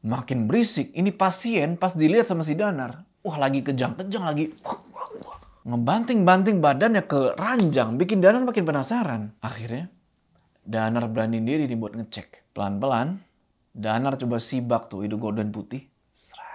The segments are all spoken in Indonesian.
Makin berisik. Ini pasien pas dilihat sama si Danar. Wah, lagi kejang-kejang lagi. Ngebanting-banting badannya ke ranjang. Bikin Danar makin penasaran. Akhirnya Danar beraniin diri nih buat ngecek. Pelan-pelan Danar coba sibak tuh hidung gorden putih. Seret.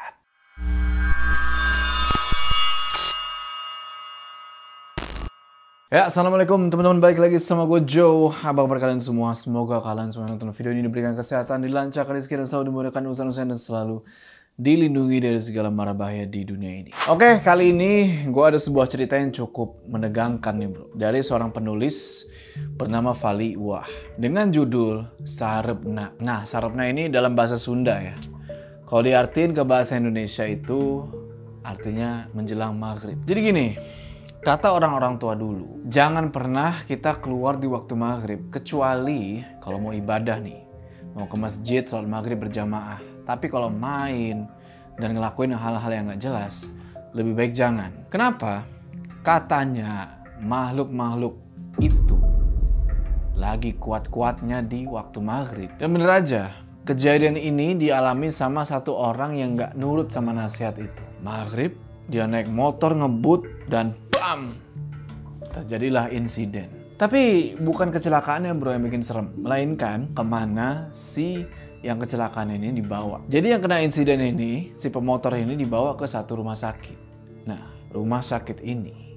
Ya, assalamualaikum teman-teman, balik lagi sama gue Joe. Apa kabar kalian semua? Semoga kalian semua nonton video ini diberikan kesehatan, dilancarkan rezeki, dan selalu dimudahkan urusan-urusan dan selalu dilindungi dari segala mara bahaya di dunia ini. Oke, kali ini gue ada sebuah cerita yang cukup menegangkan nih bro. Dari seorang penulis bernama Vali Wah. Dengan judul Sarepna. Nah, Sarepna ini dalam bahasa Sunda ya. Kalau diartiin ke bahasa Indonesia itu artinya menjelang maghrib. Jadi gini. Kata orang-orang tua dulu, jangan pernah kita keluar di waktu maghrib, kecuali kalau mau ibadah nih. Mau ke masjid, sholat maghrib berjamaah. Tapi kalau main dan ngelakuin hal-hal yang gak jelas, lebih baik jangan. Kenapa? Katanya makhluk-makhluk itu lagi kuat-kuatnya di waktu maghrib. Dan bener aja, kejadian ini dialami sama satu orang yang gak nurut sama nasihat itu. Maghrib, dia naik motor ngebut dan bam! Terjadilah insiden. Tapi bukan kecelakaannya bro yang bikin serem. Melainkan kemana si yang kecelakaan ini dibawa. Jadi yang kena insiden ini, si pemotor ini dibawa ke satu rumah sakit. Nah, rumah sakit ini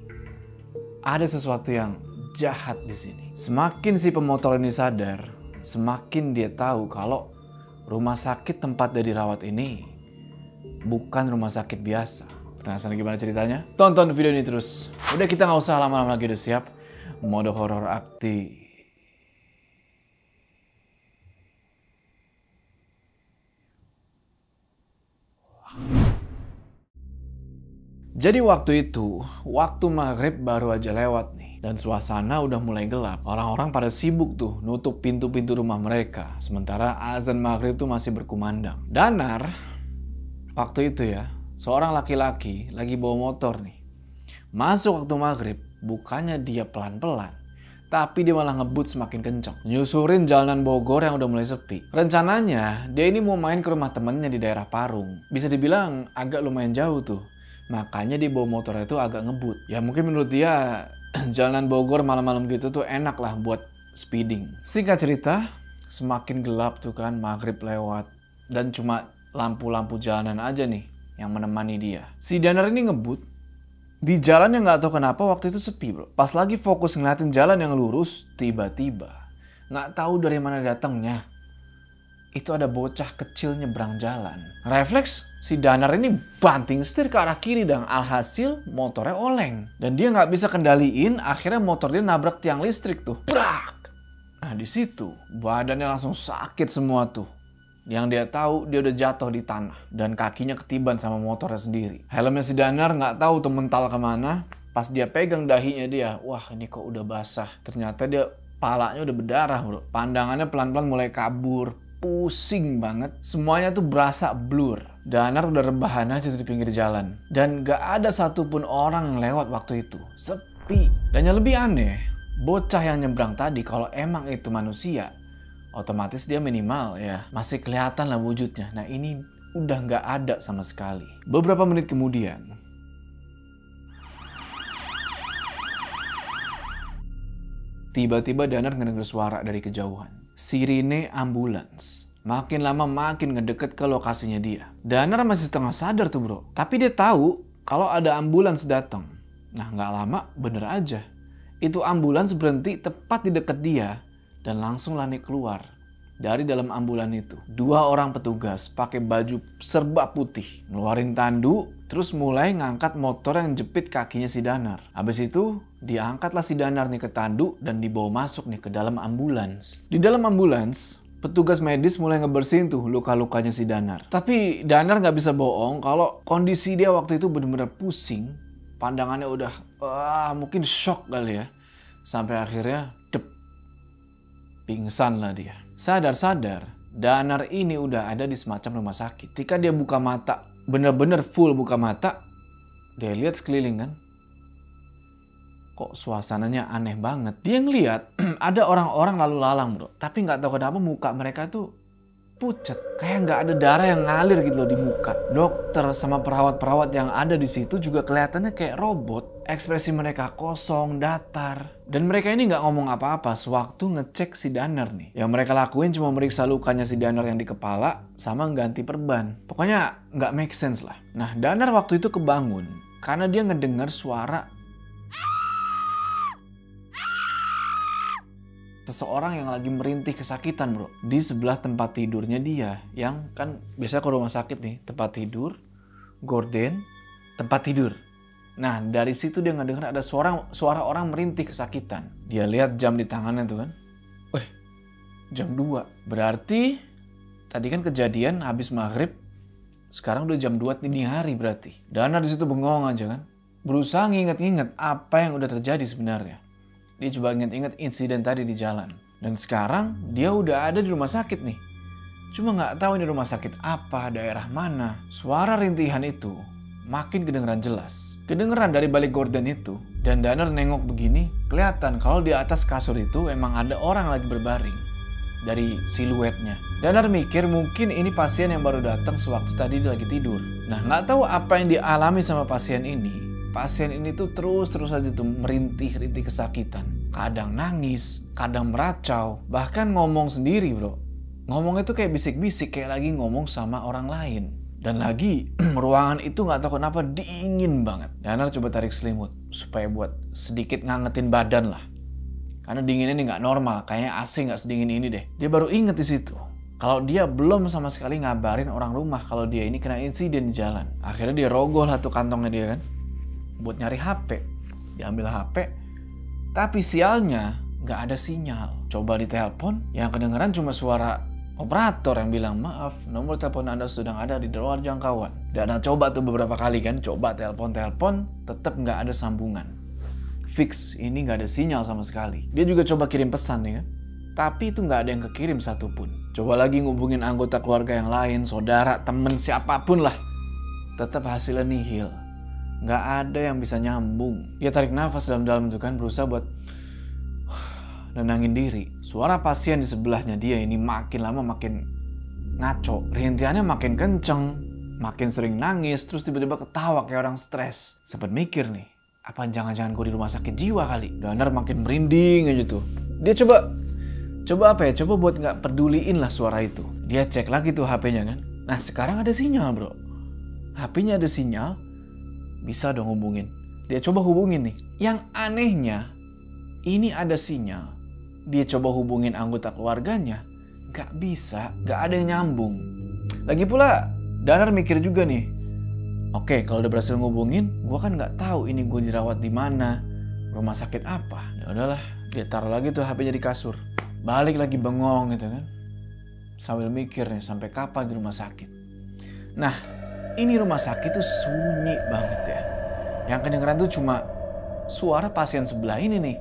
ada sesuatu yang jahat di sini. Semakin si pemotor ini sadar, semakin dia tahu kalau rumah sakit tempat dia dirawat ini bukan rumah sakit biasa. Penasaran gimana ceritanya? Tonton video ini terus. Udah, kita nggak usah lama-lama lagi, udah siap? Mode horor aktif. Jadi waktu itu, waktu maghrib baru aja lewat nih. Dan suasana udah mulai gelap. Orang-orang pada sibuk tuh nutup pintu-pintu rumah mereka. Sementara azan maghrib tuh masih berkumandang. Danar, waktu itu ya, seorang laki-laki lagi bawa motor nih. Masuk waktu maghrib, bukannya dia pelan-pelan, tapi dia malah ngebut semakin kencang. Nyusurin jalanan Bogor yang udah mulai sepi. Rencananya, dia ini mau main ke rumah temennya di daerah Parung. Bisa dibilang agak lumayan jauh tuh. Makanya dia bawa motor itu agak ngebut. Ya mungkin menurut dia, jalanan Bogor malam-malam gitu tuh enak lah buat speeding. Singkat cerita, semakin gelap tuh kan, maghrib lewat. Dan cuma lampu-lampu jalanan aja nih yang menemani dia. Si Danar ini ngebut di jalan yang nggak tahu kenapa waktu itu sepi bro. Pas lagi fokus ngeliatin jalan yang lurus, tiba-tiba nggak tahu dari mana datangnya itu ada bocah kecil nyebrang jalan. Refleks si Danar ini banting setir ke arah kiri dan alhasil motornya oleng. Dan dia nggak bisa kendaliin, akhirnya motor dia nabrak tiang listrik tuh. Brak! Nah di situ badannya langsung sakit semua tuh. Yang dia tahu dia udah jatuh di tanah dan kakinya ketiban sama motornya sendiri. Helmnya si Danar nggak tahu tuh mental kemana. Pas dia pegang dahinya dia, wah ini kok udah basah. Ternyata dia palanya udah berdarah bro. Pandangannya pelan-pelan mulai kabur, pusing banget. Semuanya tuh berasa blur. Danar udah rebahan aja tuh di pinggir jalan. Dan gak ada satupun orang yang lewat waktu itu. Sepi. Dan yang lebih aneh, bocah yang nyebrang tadi kalau emang itu manusia, otomatis dia minimal ya masih kelihatan lah wujudnya. Nah ini udah nggak ada sama sekali. Beberapa menit kemudian, tiba-tiba Danar ngedenger suara dari kejauhan. Sirine ambulans. Makin lama makin ngedeket ke lokasinya dia. Danar masih setengah sadar tuh bro. Tapi dia tahu kalau ada ambulans datang. Nah nggak lama bener aja. Itu ambulans berhenti tepat di deket dia. Dan langsung Lani keluar dari dalam ambulan itu. Dua orang petugas pakai baju serba putih. Ngeluarin tandu, terus mulai ngangkat motor yang jepit kakinya si Danar. Habis itu, diangkatlah si Danar nih ke tandu dan dibawa masuk nih ke dalam ambulans. Di dalam ambulans, petugas medis mulai ngebersihin tuh luka-lukanya si Danar. Tapi Danar nggak bisa bohong kalau kondisi dia waktu itu bener-bener pusing. Pandangannya udah, mungkin shock kali ya. Sampai akhirnya, pingsan lah dia. Sadar-sadar, Danar ini udah ada di semacam rumah sakit. Ketika dia buka mata, bener-bener full buka mata, dia lihat sekeliling kan. Kok suasananya aneh banget. Dia ngeliat ada orang-orang lalu lalang bro. Tapi nggak tahu kenapa muka mereka tuh pucat. Kayak nggak ada darah yang ngalir gitu loh di muka. Dokter sama perawat-perawat yang ada di situ juga kelihatannya kayak robot. Ekspresi mereka kosong, datar. Dan mereka ini nggak ngomong apa-apa sewaktu ngecek si Danner nih. Yang mereka lakuin cuma meriksa lukanya si Danner yang di kepala sama ganti perban. Pokoknya nggak make sense lah. Nah, Danner waktu itu kebangun karena dia ngedengar suara seseorang yang lagi merintih kesakitan, bro. Di sebelah tempat tidurnya dia. Yang kan biasanya ke rumah sakit nih, tempat tidur, gorden, tempat tidur. Nah, dari situ dia ngedengar ada suara orang merintih kesakitan. Dia lihat jam di tangannya tuh kan. Wih, jam 2. Berarti tadi kan kejadian habis maghrib. Sekarang udah jam 2 dini hari berarti. Dana di situ bengong aja kan. Berusaha nginget-nginget apa yang udah terjadi sebenarnya. Dia coba inget-inget insiden tadi di jalan. Dan sekarang dia udah ada di rumah sakit nih. Cuma nggak tahu ini rumah sakit apa, daerah mana. Suara rintihan itu makin kedengeran jelas. Kedengeran dari balik gorden itu. Dan Danner nengok begini, kelihatan kalau di atas kasur itu emang ada orang lagi berbaring. Dari siluetnya. Danner mikir mungkin ini pasien yang baru datang sewaktu tadi dia lagi tidur. Nah, nggak tahu apa yang dialami sama pasien ini. Pasien ini tuh terus aja tuh merintih-rintih kesakitan. Kadang nangis, kadang meracau, bahkan ngomong sendiri, bro. Ngomongnya tuh kayak bisik-bisik, kayak lagi ngomong sama orang lain. Dan lagi, ruangan itu nggak tahu kenapa dingin banget. Danner coba tarik selimut supaya buat sedikit ngangetin badan lah. Karena dinginnya ini nggak normal, kayaknya AC nggak sedingin ini deh. Dia baru inget di situ. Kalau dia belum sama sekali ngabarin orang rumah kalau dia ini kena insiden di jalan. Akhirnya dia rogoh lah tuh kantongnya dia kan. Buat nyari HP. Diambil HP. Tapi sialnya nggak ada sinyal. Coba ditelepon, yang kedengeran cuma suara operator yang bilang, maaf, nomor telepon Anda sedang ada di luar jangkauan. Dan coba tuh beberapa kali kan, coba telepon, tetap nggak ada sambungan. Fix, ini nggak ada sinyal sama sekali. Dia juga coba kirim pesan ya kan. Tapi itu nggak ada yang kekirim satupun. Coba lagi ngubungin anggota keluarga yang lain, saudara, temen, siapapun lah. Tetap hasilnya nihil. Nggak ada yang bisa nyambung. Dia tarik nafas dalam-dalam itu kan, berusaha buat nenangin diri. Suara pasien di sebelahnya dia ini makin lama makin ngaco. Rintiannya makin kenceng, makin sering nangis, terus tiba-tiba ketawa kayak orang stres. Sempet mikir nih, apa jangan-jangan gue di rumah sakit jiwa kali? Danner makin merinding aja tuh. Dia coba apa ya? Coba buat nggak peduliin lah suara itu. Dia cek lagi tuh HP-nya kan. Nah sekarang ada sinyal, bro. HP-nya ada sinyal, bisa dong hubungin. Dia coba hubungin nih. Yang anehnya, ini ada sinyal. Dia coba hubungin anggota keluarganya, gak bisa, gak ada yang nyambung. Lagi pula, Danner mikir juga nih, oke, kalau udah berhasil ngubungin, gue kan gak tahu ini gue dirawat di mana, rumah sakit apa. Ya udahlah, dia taruh lagi tuh HP-nya di kasur. Balik lagi bengong gitu kan, sambil mikir nih sampai kapan di rumah sakit. Nah, ini rumah sakit tuh sunyi banget ya. Yang kedengeran tuh cuma suara pasien sebelah ini nih,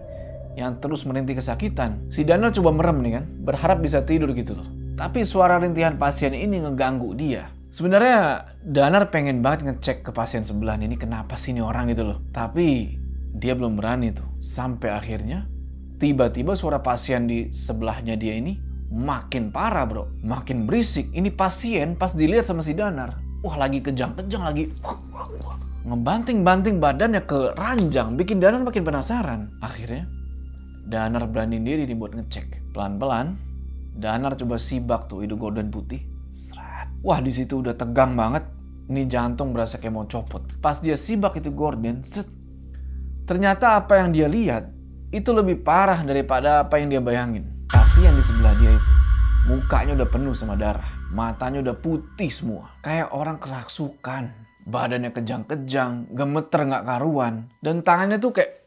yang terus merintih kesakitan. Si Danner coba merem nih kan, berharap bisa tidur gitu loh. Tapi suara rintihan pasien ini ngeganggu dia. Sebenarnya Danner pengen banget ngecek ke pasien sebelah ini kenapa sih ini orang gitu loh. Tapi dia belum berani tuh. Sampai akhirnya tiba-tiba suara pasien di sebelahnya dia ini makin parah, bro. Makin berisik. Ini pasien pas dilihat sama si Danner, wah lagi kejang-kejang lagi. Ngebanting-banting badannya ke ranjang, bikin Danner makin penasaran. Akhirnya Danner beraniin diri nih buat ngecek. Pelan-pelan, Danner coba sibak tuh hidung gorden putih. Seret. Wah, di situ udah tegang banget. Ini jantung berasa kayak mau copot. Pas dia sibak itu gorden, set. Ternyata apa yang dia lihat itu lebih parah daripada apa yang dia bayangin. Pasien di sebelah dia itu, mukanya udah penuh sama darah. Matanya udah putih semua. Kayak orang kerasukan. Badannya kejang-kejang, gemeter gak karuan. Dan tangannya tuh kayak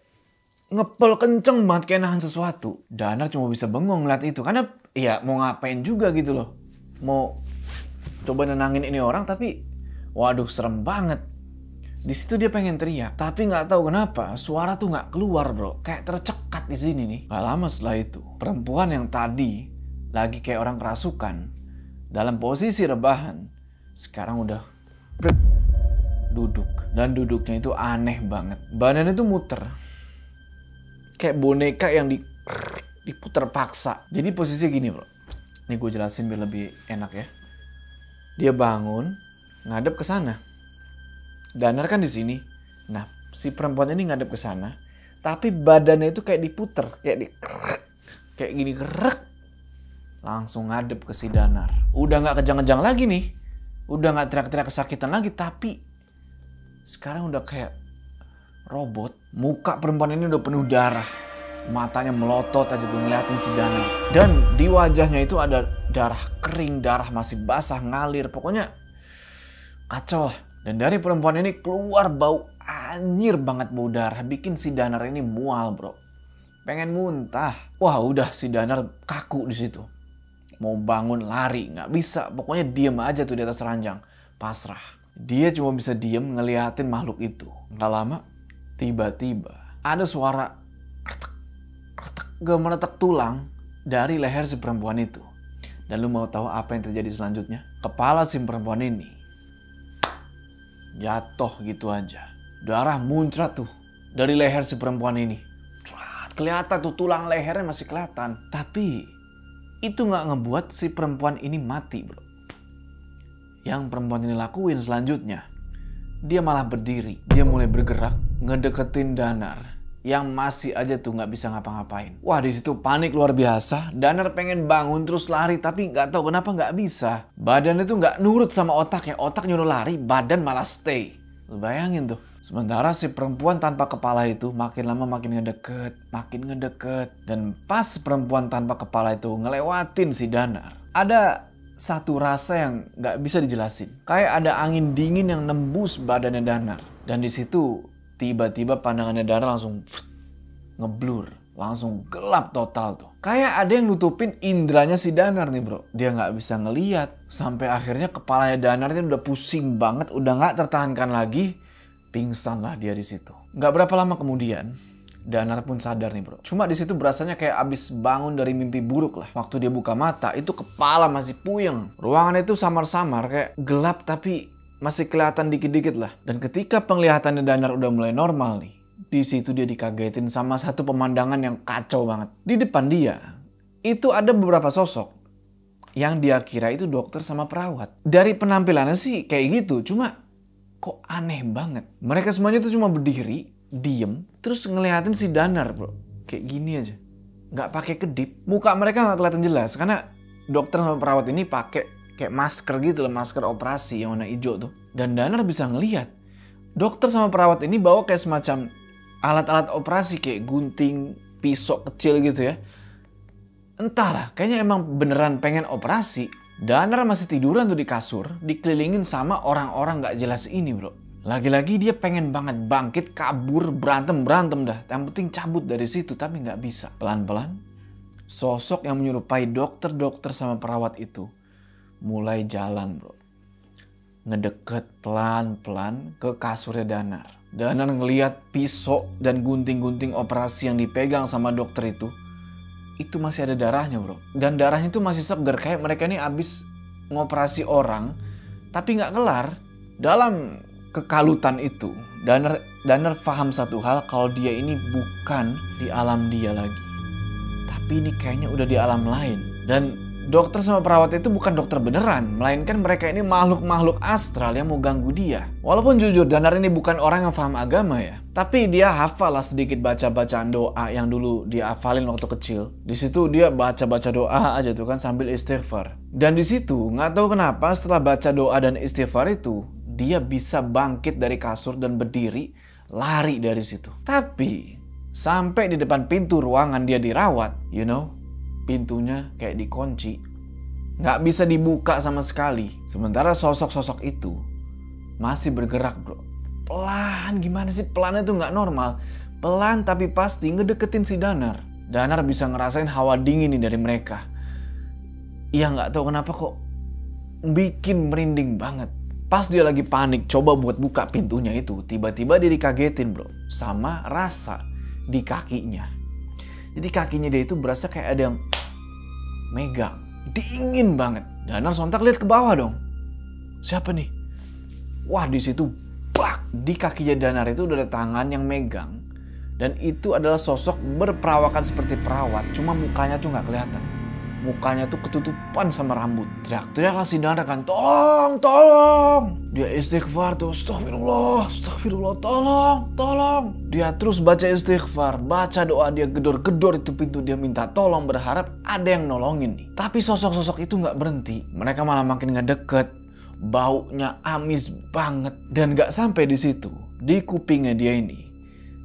ngepel kenceng banget kayak nahan sesuatu. Danner cuma bisa bengong ngeliat itu. Karena ya mau ngapain juga gitu loh. Mau coba nenangin ini orang tapi waduh serem banget. Di situ dia pengen teriak. Tapi gak tahu kenapa suara tuh gak keluar, bro. Kayak tercekat di sini nih. Gak lama setelah itu, perempuan yang tadi lagi kayak orang kerasukan dalam posisi rebahan sekarang udah duduk. Dan duduknya itu aneh banget. Badannya tuh muter. Kayak boneka yang diputer paksa. Jadi posisinya gini, bro. Nih gue jelasin biar lebih enak ya. Dia bangun, ngadep ke sana. Danar kan di sini. Nah, si perempuan ini ngadep ke sana, tapi badannya itu kayak diputer, kayak gini kerek. Langsung ngadep ke si Danar. Udah nggak kejang-kejang lagi nih. Udah nggak teriak-teriak kesakitan lagi, tapi sekarang udah kayak robot. Muka perempuan ini udah penuh darah. Matanya melotot aja tuh ngeliatin si Danar. Dan di wajahnya itu ada darah kering, darah masih basah, ngalir. Pokoknya kacau lah. Dan dari perempuan ini keluar bau anjir banget, bau darah. Bikin si Danar ini mual bro. Pengen muntah. Wah udah si Danar kaku di situ. Mau bangun lari, nggak bisa. Pokoknya diem aja tuh di atas ranjang. Pasrah. Dia cuma bisa diem ngeliatin makhluk itu. Nggak lama, tiba-tiba ada suara gemeretak tulang dari leher si perempuan itu. Dan lu mau tahu apa yang terjadi selanjutnya? Kepala si perempuan ini jatuh gitu aja. Darah muncrat tuh dari leher si perempuan ini. Kelihatan tuh tulang lehernya masih kelihatan. Tapi itu nggak ngebuat si perempuan ini mati bro. Yang perempuan ini lakuin selanjutnya, dia malah berdiri. Dia mulai bergerak ngedeketin Danar yang masih aja tuh nggak bisa ngapa-ngapain. Wah di situ panik luar biasa. Danar pengen bangun terus lari tapi nggak tahu kenapa nggak bisa. Badannya tuh nggak nurut sama otaknya. Otak nyuruh lari, badan malah stay. Lu bayangin tuh. Sementara si perempuan tanpa kepala itu makin lama makin ngedeket. Dan pas perempuan tanpa kepala itu ngelewatin si Danar, ada satu rasa yang nggak bisa dijelasin. Kayak ada angin dingin yang nembus badannya Danar. Dan di situ tiba-tiba pandangannya Danar langsung ngeblur. Langsung gelap total tuh. Kayak ada yang nutupin indranya si Danar nih bro. Dia nggak bisa ngeliat. Sampai akhirnya kepalanya Danar ini udah pusing banget. Udah nggak tertahankan lagi. Pingsan lah dia di situ. Nggak berapa lama kemudian, Danar pun sadar nih bro. Cuma di situ berasanya kayak abis bangun dari mimpi buruk lah. Waktu dia buka mata, itu kepala masih puyeng. Ruangan itu samar-samar, kayak gelap tapi masih kelihatan dikit-dikit lah. Dan ketika penglihatannya Danar udah mulai normal nih, di situ dia dikagetin sama satu pemandangan yang kacau banget. Di depan dia, itu ada beberapa sosok yang dia kira itu dokter sama perawat. Dari penampilannya sih kayak gitu, cuma kok aneh banget. Mereka semuanya tuh cuma berdiri, diem, terus ngeliatin si Danar bro. Kayak gini aja. Nggak pakai kedip. Muka mereka nggak kelihatan jelas. Karena dokter sama perawat ini pakai kayak masker gitu loh. Masker operasi yang warna hijau tuh. Dan Danar bisa ngeliat. Dokter sama perawat ini bawa kayak semacam alat-alat operasi. Kayak gunting, pisau kecil gitu ya. Entahlah, kayaknya emang beneran pengen operasi. Danar masih tiduran tuh di kasur, dikelilingin sama orang-orang gak jelas ini bro. Lagi-lagi dia pengen banget bangkit, kabur, berantem dah. Yang penting cabut dari situ, tapi gak bisa. Pelan-pelan, sosok yang menyerupai dokter-dokter sama perawat itu mulai jalan bro. Ngedeket pelan-pelan ke kasurnya Danar. Danar ngeliat pisau dan gunting-gunting operasi yang dipegang sama dokter itu masih ada darahnya bro. Dan darahnya itu masih segar. Kayak mereka ini abis ngoperasi orang tapi nggak kelar. Dalam kekalutan itu Danar paham satu hal, kalau dia ini bukan di alam dia lagi, tapi ini kayaknya udah di alam lain. Dan dokter sama perawat itu bukan dokter beneran, melainkan mereka ini makhluk-makhluk astral yang mau ganggu dia. Walaupun jujur Danar ini bukan orang yang paham agama ya, tapi dia hafal lah sedikit baca-bacaan doa yang dulu dia hafalin waktu kecil. Di situ dia baca-baca doa aja tuh kan sambil istighfar. Dan di situ nggak tahu kenapa setelah baca doa dan istighfar itu dia bisa bangkit dari kasur dan berdiri, lari dari situ. Tapi sampai di depan pintu ruangan dia dirawat, pintunya kayak dikunci. Nggak bisa dibuka sama sekali. Sementara sosok-sosok itu masih bergerak bro. Pelan, gimana sih pelannya tuh nggak normal. Pelan tapi pasti ngedeketin si Danar. Danar bisa ngerasain hawa dingin nih dari mereka. Iya nggak tahu kenapa kok bikin merinding banget. Pas dia lagi panik coba buat buka pintunya itu, tiba-tiba dia dikagetin bro sama rasa di kakinya. Jadi kakinya dia itu berasa kayak ada yang megang. Dingin banget. Danar sontak lihat ke bawah dong. Siapa nih? Wah di situ bak! Di kakinya Danar itu udah ada tangan yang megang. Dan itu adalah sosok berperawakan seperti perawat. Cuma mukanya tuh gak kelihatan. Mukanya tuh ketutupan sama rambut. Teriak-teriaklah si Danar kan, tolong, tolong. Dia istighfar tuh, astagfirullah, astagfirullah, tolong, tolong. Dia terus baca istighfar, baca doa, dia gedor-gedor itu pintu, dia minta tolong, berharap ada yang nolongin nih. Tapi sosok-sosok itu nggak berhenti, mereka malah makin ngedeket. Baunya amis banget. Dan gak sampai di situ, di kupingnya dia ini,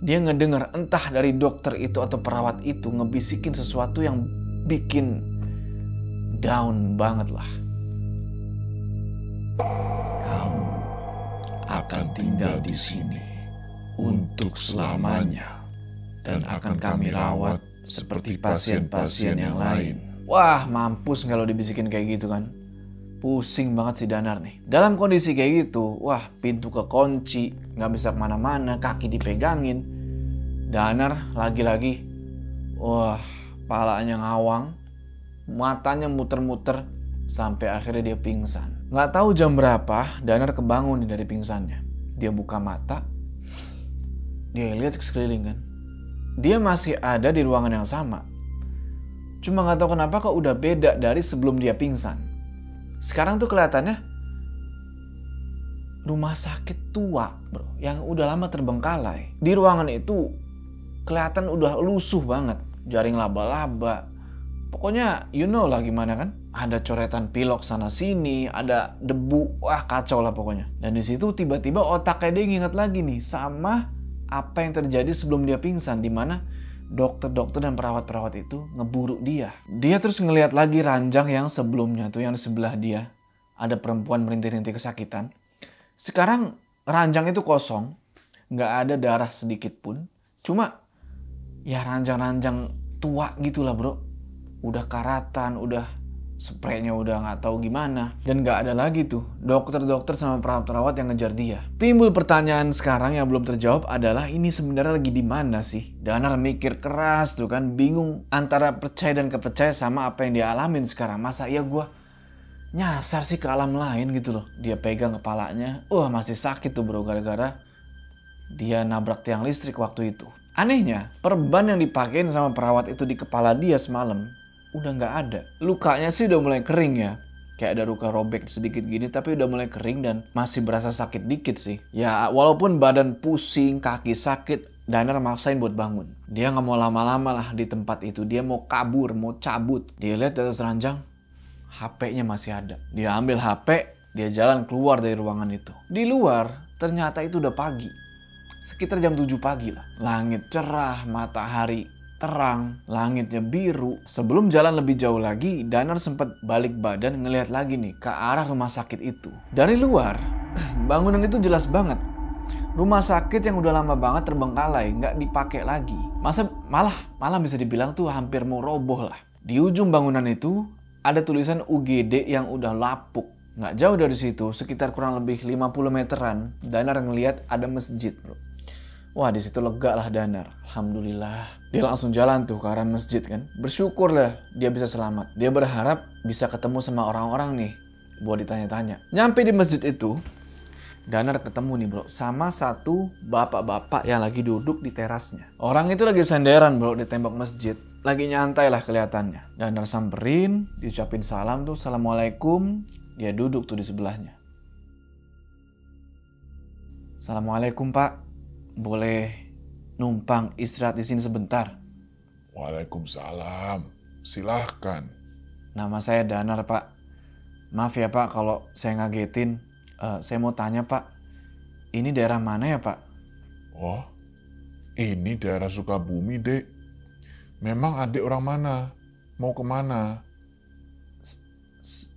dia ngedengar entah dari dokter itu atau perawat itu ngebisikin sesuatu yang bikin down banget lah. Kamu akan tinggal di sini untuk selamanya dan akan kami rawat seperti pasien-pasien yang lain. Wah, mampus kalau dibisikin kayak gitu kan. Pusing banget si Danar nih. Dalam kondisi kayak gitu, wah pintu kekunci, gak bisa kemana-mana, kaki dipegangin. Danar lagi-lagi, wah palanya ngawang, matanya muter-muter, sampai akhirnya dia pingsan. Gak tahu jam berapa, Danar kebangun nih dari pingsannya. Dia buka mata, dia lihat ke sekeliling kan. Dia masih ada di ruangan yang sama. Cuma gak tahu kenapa kok udah beda dari sebelum dia pingsan. Sekarang tuh kelihatannya rumah sakit tua bro, yang udah lama terbengkalai. Di ruangan itu kelihatan udah lusuh banget, jaring laba-laba. Pokoknya you know lah gimana kan. Ada coretan pilok sana sini, ada debu, wah kacau lah pokoknya. Dan di situ tiba-tiba otaknya dia nginget lagi nih sama apa yang terjadi sebelum dia pingsan, di mana dokter-dokter dan perawat-perawat itu ngeburu dia. Dia terus ngelihat lagi ranjang yang sebelumnya tuh, yang di sebelah dia. Ada perempuan merintih-rintih kesakitan. Sekarang ranjang itu kosong. Nggak ada darah sedikit pun. Cuma ya ranjang-ranjang tua gitu lah bro. Udah karatan, udah spraynya udah nggak tahu gimana. Dan nggak ada lagi tuh dokter-dokter sama perawat-perawat yang ngejar dia. Timbul pertanyaan sekarang yang belum terjawab adalah ini sebenarnya lagi di mana sih? Danar mikir keras tuh kan, bingung antara percaya dan kepercaya sama apa yang dia alamin sekarang. Masa iya gue nyasar sih ke alam lain gitu loh. Dia pegang kepalanya, masih sakit tuh bro, gara-gara dia nabrak tiang listrik waktu itu. Anehnya, perban yang dipakein sama perawat itu di kepala dia semalam udah nggak ada. Lukanya sih udah mulai kering ya. Kayak ada luka robek sedikit gini, tapi udah mulai kering dan masih berasa sakit dikit sih. Ya walaupun badan pusing, kaki sakit, Danar maksain buat bangun. Dia nggak mau lama-lama lah di tempat itu. Dia mau kabur, mau cabut. Dia lihat di atas ranjang, HP-nya masih ada. Dia ambil HP, dia jalan keluar dari ruangan itu. Di luar ternyata itu udah pagi. Sekitar jam 7 pagi lah. Langit cerah, matahari terang, langitnya biru. Sebelum jalan lebih jauh lagi, Danar sempat balik badan ngelihat lagi nih ke arah rumah sakit itu. Dari luar, bangunan itu jelas banget. Rumah sakit yang udah lama banget terbengkalai, nggak dipakai lagi. Malah bisa dibilang tuh hampir mau roboh lah. Di ujung bangunan itu ada tulisan UGD yang udah lapuk. Nggak jauh dari situ, sekitar kurang lebih 50 meteran, Danar ngelihat ada masjid bro. Wah di situ lega lah Danar. Alhamdulillah. Dia langsung jalan tuh ke arah masjid kan. Bersyukur lah dia bisa selamat. Dia berharap bisa ketemu sama orang-orang nih buat ditanya-tanya. Nyampe di masjid itu, Danar ketemu nih bro sama satu bapak-bapak yang lagi duduk di terasnya. Orang itu lagi senderan bro di tembok masjid. Lagi nyantai lah kelihatannya. Danar samperin, diucapin salam tuh, assalamualaikum. Dia duduk tuh di sebelahnya. Assalamualaikum pak. Boleh numpang istirahat di sini sebentar? Waalaikumsalam. Silahkan. Nama saya Danar, Pak. Maaf ya, Pak, kalau saya ngagetin. Saya mau tanya, Pak. Ini daerah mana ya, Pak? Oh, ini daerah Sukabumi, Dek. Memang adik orang mana? Mau kemana?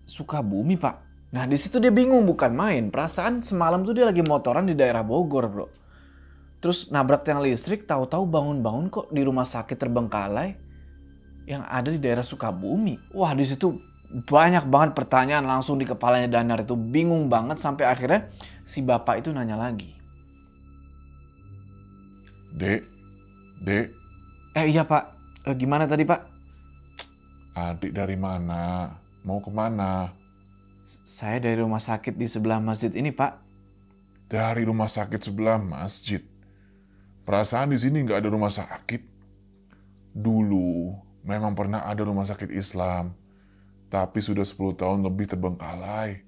Sukabumi, Pak. Nah, di situ dia bingung, bukan main. Perasaan semalam tuh dia lagi motoran di daerah Bogor, bro. Terus nabrak tiang listrik, tahu-tahu bangun-bangun kok di rumah sakit terbengkalai yang ada di daerah Sukabumi. Wah, di situ banyak banget pertanyaan langsung di kepalanya Danar itu. Bingung banget sampai akhirnya si bapak itu nanya lagi. Dek. Iya Pak, gimana tadi Pak? Adik dari mana? Mau kemana? Saya dari rumah sakit di sebelah masjid ini Pak. Dari rumah sakit sebelah masjid? Perasaan di sini nggak ada rumah sakit. Dulu memang pernah ada rumah sakit Islam, Tapi sudah 10 tahun lebih terbengkalai.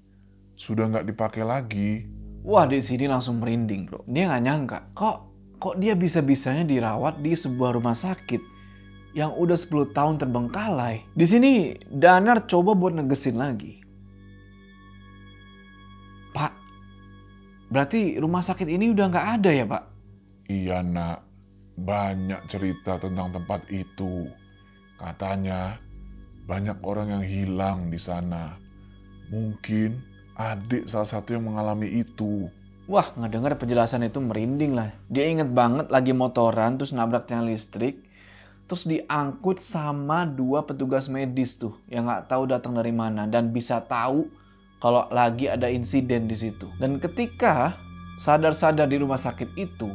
Sudah nggak dipakai lagi. Wah, di sini langsung merinding, bro. Dia nggak nyangka, kok dia bisa-bisanya dirawat di sebuah rumah sakit yang udah 10 tahun terbengkalai. Di sini Danar coba buat negesin lagi. Pak, berarti rumah sakit ini udah nggak ada ya, Pak? Iya nak, banyak cerita tentang tempat itu. Katanya banyak orang yang hilang di sana. Mungkin adik salah satu yang mengalami itu. Wah, ngedenger penjelasan itu merinding lah. Dia inget banget lagi motoran terus nabrak tiang listrik. Terus diangkut sama 2 petugas medis tuh yang nggak tahu datang dari mana dan bisa tahu kalau lagi ada insiden di situ. Dan ketika sadar-sadar di rumah sakit itu,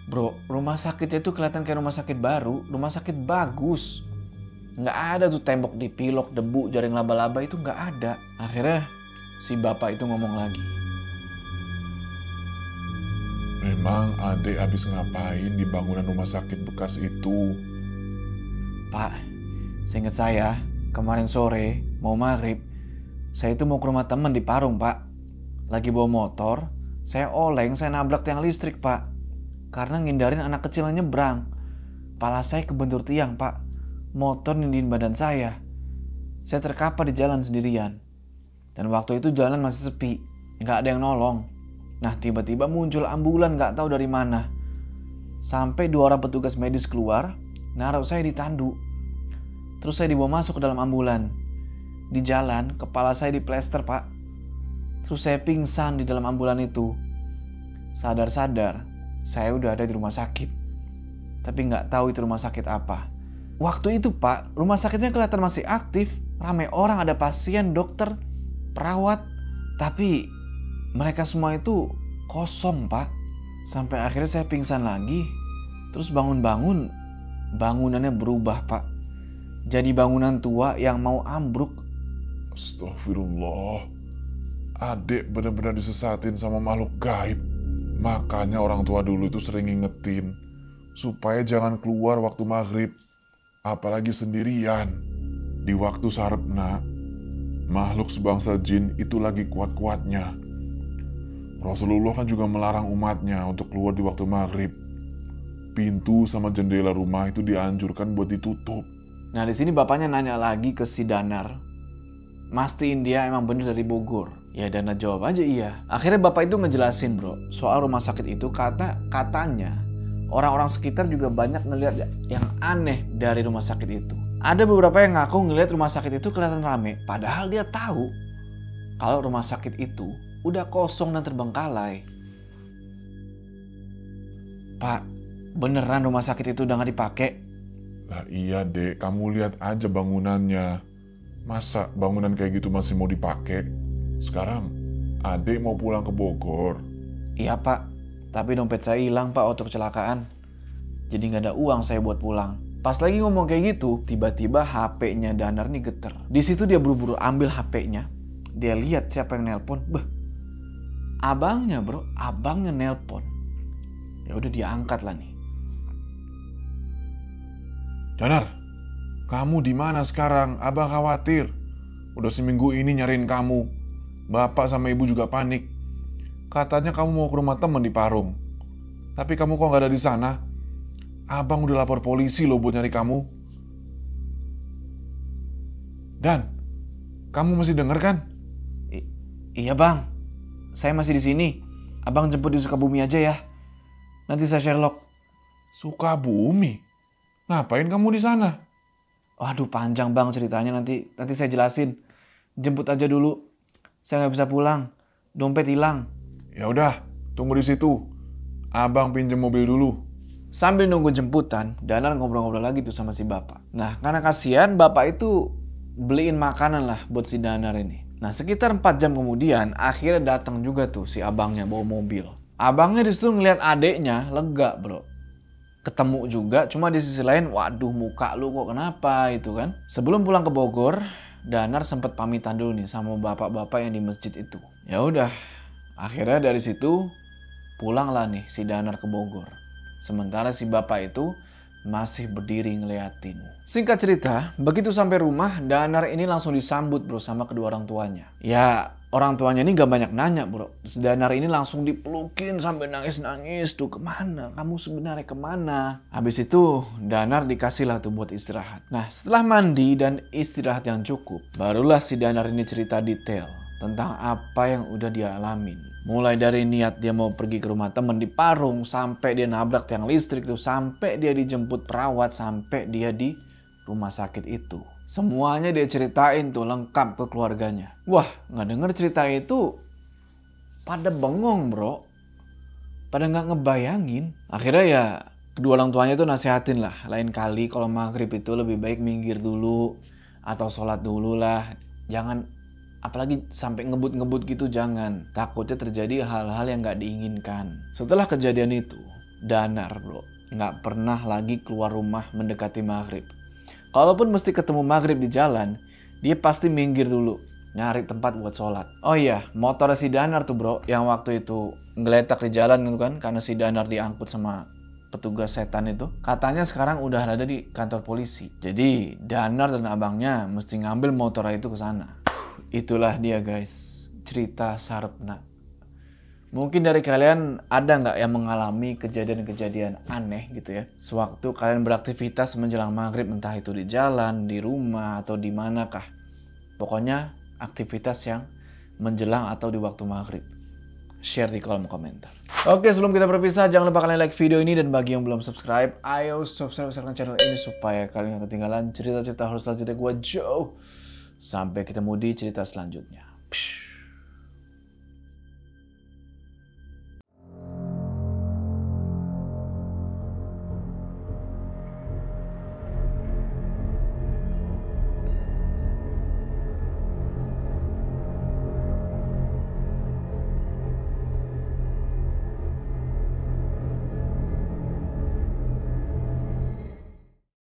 bro, rumah sakitnya itu kelihatan kayak rumah sakit baru, rumah sakit bagus. Nggak ada tuh tembok dipilok, debu, jaring laba-laba itu nggak ada. Akhirnya si bapak itu ngomong lagi. Memang adik habis ngapain di bangunan rumah sakit bekas itu? Pak, seingat saya, kemarin sore mau maghrib, saya itu mau ke rumah teman di Parung, Pak. Lagi bawa motor, saya oleng, saya nabrak tiang listrik, Pak. Karena ngindarin anak kecil yang nyebrang. Pala saya kebentur tiang, Pak. Motor nindihin badan saya. Saya terkapar di jalan sendirian. Dan waktu itu jalan masih sepi, nggak ada yang nolong. Nah, tiba-tiba muncul ambulan nggak tahu dari mana. Sampai 2 orang petugas medis keluar, naruh saya di tandu. Terus saya dibawa masuk ke dalam ambulan. Di jalan, kepala saya diplester, Pak. Terus saya pingsan di dalam ambulan itu. Sadar-sadar, saya udah ada di rumah sakit. Tapi nggak tahu itu rumah sakit apa. Waktu itu, Pak, rumah sakitnya kelihatan masih aktif. Ramai orang, ada pasien, dokter, perawat. Tapi mereka semua itu kosong, Pak. Sampai akhirnya saya pingsan lagi. Terus bangun-bangun, bangunannya berubah, Pak. Jadi bangunan tua yang mau ambruk. Astagfirullah. Adik benar-benar disesatin sama makhluk gaib. Makanya orang tua dulu itu sering ngingetin supaya jangan keluar waktu maghrib. Apalagi sendirian. Di waktu sarepna, makhluk sebangsa jin itu lagi kuat-kuatnya. Rasulullah kan juga melarang umatnya untuk keluar di waktu maghrib. Pintu sama jendela rumah itu dianjurkan buat ditutup. Nah, di sini bapaknya nanya lagi ke si Danar. Mastiin dia emang bener dari Bogor. Ya, Danar jawab aja iya. Akhirnya bapak itu ngejelasin, bro, soal rumah sakit itu katanya orang-orang sekitar juga banyak ngelihat yang aneh dari rumah sakit itu. Ada beberapa yang ngaku ngelihat rumah sakit itu kelihatan rame, padahal dia tahu kalau rumah sakit itu udah kosong dan terbengkalai. Pak, beneran rumah sakit itu udah gak dipakai? Lah iya dek, kamu lihat aja bangunannya. Masa bangunan kayak gitu masih mau dipakai? Sekarang adik mau pulang ke Bogor. Iya, Pak, tapi dompet saya hilang, Pak, waktu kecelakaan. Jadi gak ada uang saya buat pulang. Pas lagi ngomong kayak gitu, tiba-tiba HP-nya Danar nih geter. Di situ dia buru-buru ambil HP-nya. Dia lihat siapa yang nelpon. Abangnya, bro, abangnya nelpon. Ya udah dia angkat lah nih. Danar, kamu di mana sekarang? Abang khawatir. Udah seminggu ini nyariin kamu. Bapak sama ibu juga panik. Katanya kamu mau ke rumah teman di Parung. Tapi kamu kok gak ada di sana? Abang udah lapor polisi loh buat nyari kamu. Dan, kamu masih denger kan? Iya, Bang. Saya masih di sini. Abang jemput di Sukabumi aja ya. Nanti saya Sherlock. Sukabumi? Ngapain kamu di sana? Waduh, panjang, Bang, ceritanya. Nanti saya jelasin. Jemput aja dulu. Saya nggak bisa pulang. Dompet hilang. Ya udah, tunggu di situ. Abang pinjem mobil dulu. Sambil nunggu jemputan, Danar ngobrol-ngobrol lagi tuh sama si bapak. Nah, karena kasihan, bapak itu beliin makanan lah buat si Danar ini. Nah, sekitar 4 jam kemudian, akhirnya datang juga tuh si abangnya bawa mobil. Abangnya disitu ngeliat adeknya lega, bro. Ketemu juga, cuma di sisi lain, waduh, muka lu kok kenapa itu kan. Sebelum pulang ke Bogor, Danar sempat pamitan dulu nih sama bapak-bapak yang di masjid itu. Ya udah, akhirnya dari situ pulanglah nih si Danar ke Bogor. Sementara si bapak itu masih berdiri ngeliatin. Singkat cerita, begitu sampai rumah, Danar ini langsung disambut bro sama kedua orang tuanya. Ya, orang tuanya ini gak banyak nanya bro. Danar ini langsung dipelukin sampai nangis-nangis. Tuh kemana? Kamu sebenarnya kemana? Habis itu Danar dikasih lah tuh buat istirahat. Nah setelah mandi dan istirahat yang cukup, barulah si Danar ini cerita detail tentang apa yang udah dia alamin. Mulai dari niat dia mau pergi ke rumah temen di Parung, sampai dia nabrak tiang listrik tuh, sampai dia dijemput perawat, sampai dia di rumah sakit itu. Semuanya dia ceritain tuh lengkap ke keluarganya. Wah, nggak denger cerita itu pada bengong bro. Pada nggak ngebayangin. Akhirnya ya kedua orang tuanya tuh nasihatin lah. Lain kali kalau maghrib itu lebih baik minggir dulu. Atau sholat dulu lah. Jangan, apalagi sampai ngebut-ngebut gitu jangan. Takutnya terjadi hal-hal yang nggak diinginkan. Setelah kejadian itu, Danar bro nggak pernah lagi keluar rumah mendekati maghrib. Kalaupun mesti ketemu maghrib di jalan, dia pasti minggir dulu, nyari tempat buat sholat. Oh iya, motor si Danar tuh bro, yang waktu itu ngeletak di jalan gitu kan, karena si Danar diangkut sama petugas setan itu. Katanya sekarang udah ada di kantor polisi. Jadi Danar dan abangnya mesti ngambil motor itu ke sana. Itulah dia guys, cerita Sarepna. Mungkin dari kalian ada nggak yang mengalami kejadian-kejadian aneh gitu ya, sewaktu kalian beraktivitas menjelang maghrib, entah itu di jalan, di rumah, atau di manakah. Pokoknya aktivitas yang menjelang atau di waktu maghrib. Share di kolom komentar. Oke, sebelum kita berpisah, jangan lupa kalian like video ini, dan bagi yang belum subscribe, ayo subscribe channel ini supaya kalian gak ketinggalan cerita-cerita horor selanjutnya gue Joe. Sampai ketemu di cerita selanjutnya. Psh.